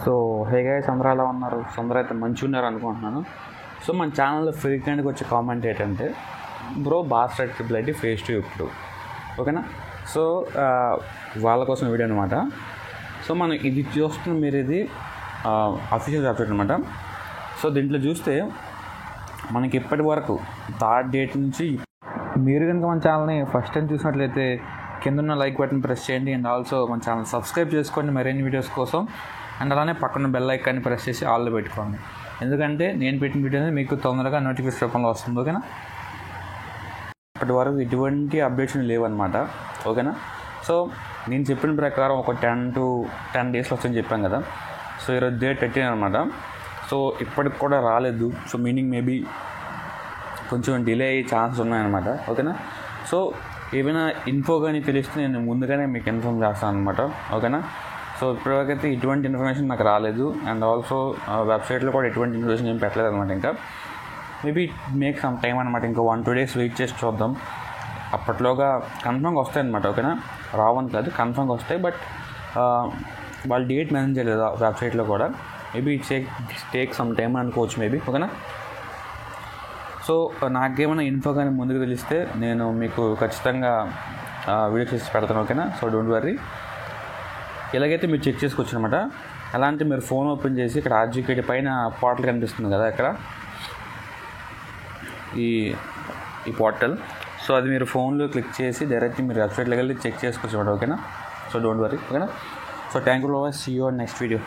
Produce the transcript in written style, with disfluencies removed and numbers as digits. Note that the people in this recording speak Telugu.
సో హే గైస్, అందరూ ఎలా ఉన్నారు? అందరూ అయితే మంచిగా ఉన్నారు అనుకుంటున్నాను. సో మన ఛానల్లో ఫ్రీక్వెంట్గా వచ్చే కామెంట్ ఏంటంటే, bro bastard triple IT phase 2 ఇప్పుడు ఓకేనా. సో వాళ్ళ కోసం వీడియో అనమాట. సో మనం ఇది చూస్తున్న మీరు ఇది అఫీషియల్ వెబ్సైట్ అనమాట. సో దీంట్లో చూస్తే మనకి ఇప్పటి వరకు థర్డ్ డేట్ నుంచి మీరు కనుక మన ఛానల్ని ఫస్ట్ టైం చూసినట్లయితే కింద ఉన్న లైక్ బటన్ ప్రెస్ చేయండి. అండ్ ఆల్సో మన ఛానల్ సబ్స్క్రైబ్ చేసుకోండి మరిన్ని వీడియోస్ కోసం. అండ్ అలానే పక్కన బెల్ ఐకాన్ని ప్రెస్ చేసి ఆల్లో పెట్టుకోండి, ఎందుకంటే నేను పెట్టిన వీడియో అనేది మీకు తొందరగా నోటిఫికేషన్ రూపంలో వస్తుంది. ఓకేనా. ఇప్పటి వరకు ఎటువంటి అప్డేట్స్ లేవన్నమాట. ఓకేనా. సో నేను చెప్పిన ప్రకారం ఒక 10 డేస్లో వస్తుందని చెప్పాను కదా. సో ఈరోజు డేట్ 13 అనమాట. సో ఇప్పటికి కూడా రాలేదు. సో మీనింగ్ మేబీ కొంచెం డిలే అయ్యే ఛాన్సెస్ ఉన్నాయన్నమాట. ఓకేనా. సో ఏమైనా ఇన్ఫో కానీ తెలిస్తే నేను ముందుగానే మీకు ఇన్ఫార్మ్ చేస్తాను అనమాట. ఓకేనా. సో ఇప్పటివరకు అయితే ఎటువంటి ఇన్ఫర్మేషన్ నాకు రాలేదు. అండ్ ఆల్సో వెబ్సైట్లో కూడా ఎటువంటి ఇన్ఫర్మేషన్ ఏం పెట్టలేదు అనమాట. ఇంకా మేబీ మేక్ సమ్ టైం అనమాట. ఇంకా 1-2 డేస్ వెయిట్ చేసి చూద్దాం. అప్పట్లోగా కన్ఫర్మ్గా వస్తాయి అనమాట. ఓకేనా. రావని కాదు, కన్ఫర్మ్గా వస్తాయి. బట్ వాళ్ళు డేట్ మెన్షన్ చేయలేదు వెబ్సైట్లో కూడా. మేబీ టేక్ సమ్ టైం అనుకోవచ్చు మేబీ. ఓకేనా. సో నాకేమైనా ఇన్ఫో కానీ ముందుకు తెలిస్తే నేను మీకు ఖచ్చితంగా వీడియో చేసి పెడతాను. ఓకేనా. So don't worry. ఇలాగైతే మీరు చెక్ చేసుకోవచ్చు అనమాట. ఎలా అంటే మీరు ఫోన్ ఓపెన్ చేసి ఇక్కడ ఆర్జీకేటీ పైన పోర్టల్ కనిపిస్తుంది కదా ఇక్కడ, ఈ పోర్టల్. సో అది మీరు ఫోన్లో క్లిక్ చేసి డైరెక్ట్గా మీరు వెబ్సైట్లోకి వెళ్ళి చెక్ చేసుకోవచ్చు అనమాట. ఓకేనా. So don't worry. ఓకేనా. So thank you. See you on next video.